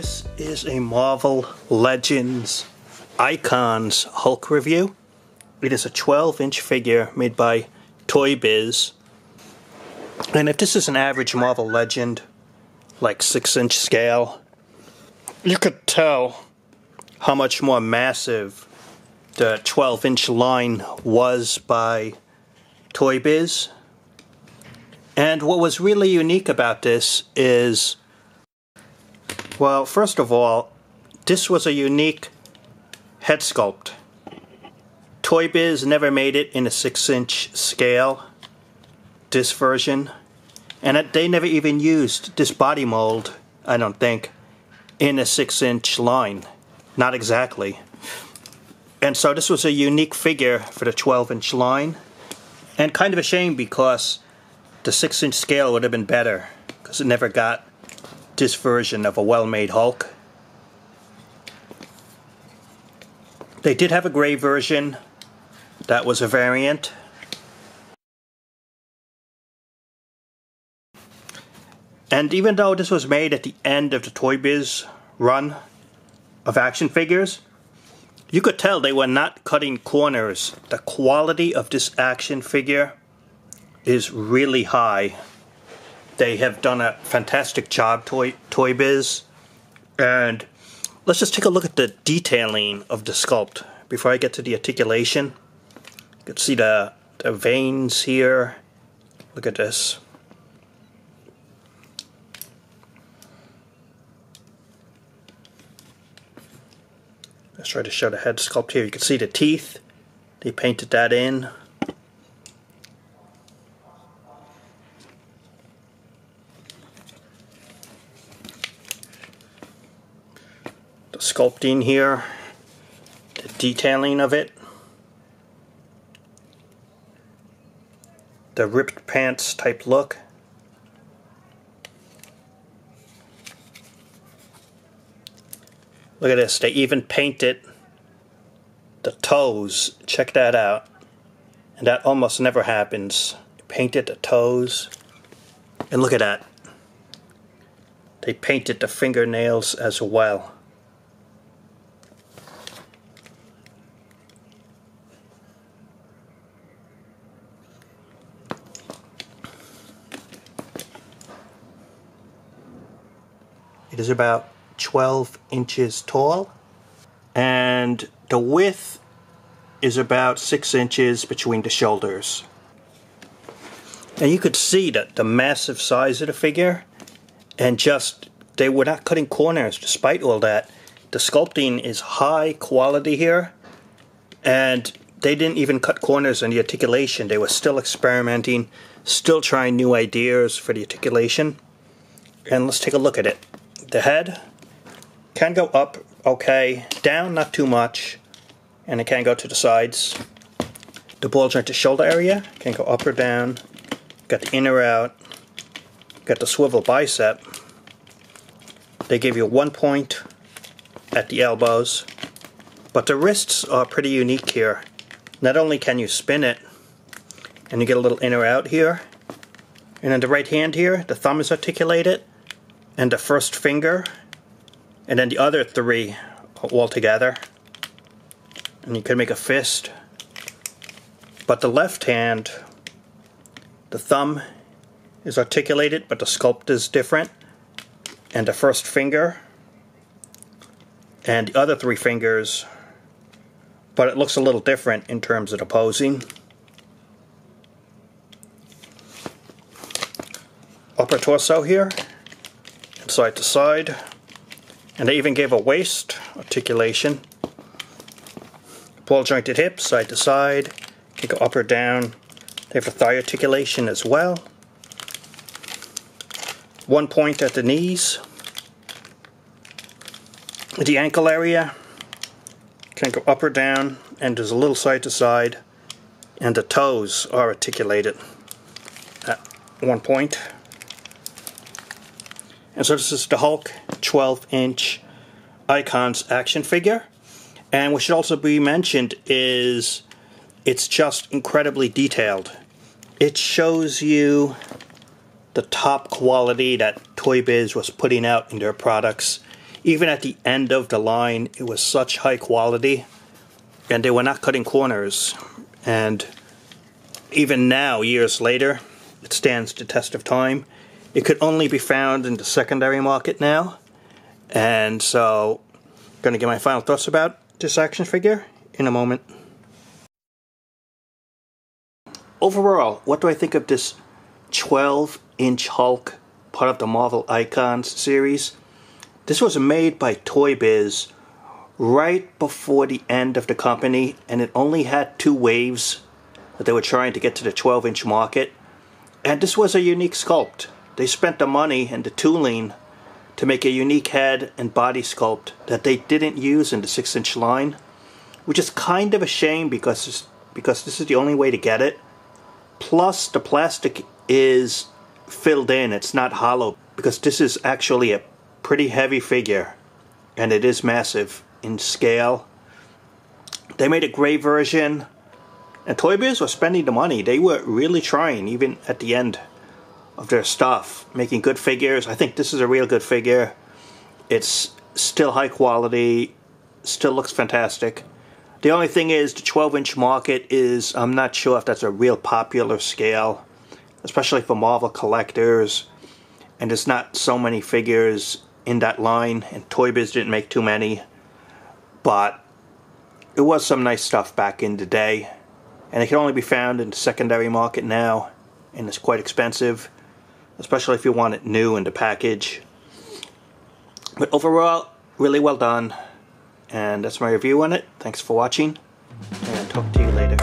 This is a Marvel Legends Icons Hulk review. It is a 12-inch figure made by Toy Biz. And if this is an average Marvel Legend, like 6-inch scale, you could tell how much more massive the 12-inch line was by Toy Biz. And what was really unique about this is, well, first of all, this was a unique head sculpt. Toy Biz never made it in a 6-inch scale, this version, and they never even used this body mold, I don't think, in a 6-inch line. Not exactly. And so this was a unique figure for the 12-inch line, and kind of a shame because the 6-inch scale would have been better, because it never got this version of a well-made Hulk. They did have a gray version. That was a variant. And even though this was made at the end of the Toy Biz run of action figures, you could tell they were not cutting corners. The quality of this action figure is really high. They have done a fantastic job, Toy Biz. And let's just take a look at the detailing of the sculpt before I get to the articulation. You can see the veins here. Look at this. Let's try to show the head sculpt here. You can see the teeth. They painted that in. The sculpting here, the detailing of it, the ripped pants type look. Look at this, they even painted the toes. Check that out. And that almost never happens. Painted the toes. And look at that. They painted the fingernails as well. It is about 12 inches tall, and the width is about 6 inches between the shoulders. And you could see that the massive size of the figure, and just they were not cutting corners despite all that. The sculpting is high quality here, and they didn't even cut corners on the articulation. They were still experimenting, still trying new ideas for the articulation. And let's take a look at it. The head can go up okay, down not too much, and it can go to the sides. The ball jointed shoulder area can go up or down. Got the in or out. Got the swivel bicep. They give you 1 point at the elbows, but the wrists are pretty unique here. Not only can you spin it, and you get a little in or out here, and in the right hand here, the thumb is articulated, and the first finger, and then the other three all together. And you can make a fist. But the left hand, the thumb is articulated, but the sculpt is different. And the first finger, and the other three fingers, but it looks a little different in terms of the posing. Upper torso here, side to side, and they even gave a waist articulation. Ball jointed hips, side to side, can go up or down. They have a thigh articulation as well. 1 point at the knees. The ankle area can go up or down, and there's a little side to side, and the toes are articulated at 1 point. And so this is the Hulk 12-inch Icons action figure. And what should also be mentioned is it's just incredibly detailed. It shows you the top quality that Toy Biz was putting out in their products. Even at the end of the line, it was such high quality, and they were not cutting corners. And even now, years later, it stands the test of time. It could only be found in the secondary market now. And so, I'm going to give my final thoughts about this action figure in a moment. Overall, what do I think of this 12-inch Hulk, part of the Marvel Icons series? This was made by Toy Biz right before the end of the company, and it only had 2 waves that they were trying to get to the 12-inch market. And this was a unique sculpt. They spent the money and the tooling to make a unique head and body sculpt that they didn't use in the 6-inch line, which is kind of a shame because this is the only way to get it. Plus, the plastic is filled in, it's not hollow, because this is actually a pretty heavy figure, and it is massive in scale. They made a gray version, and Toy Biz was spending the money. They were really trying, even at the end of their stuff, making good figures. I think this is a real good figure. It's still high quality, still looks fantastic. The only thing is, the 12-inch market is, I'm not sure if that's a real popular scale, especially for Marvel collectors, and there's not so many figures in that line, and Toy Biz didn't make too many, but it was some nice stuff back in the day, and it can only be found in the secondary market now, and it's quite expensive, especially if you want it new in the package. But overall, really well done, and that's my review on it. Thanks for watching, and talk to you later.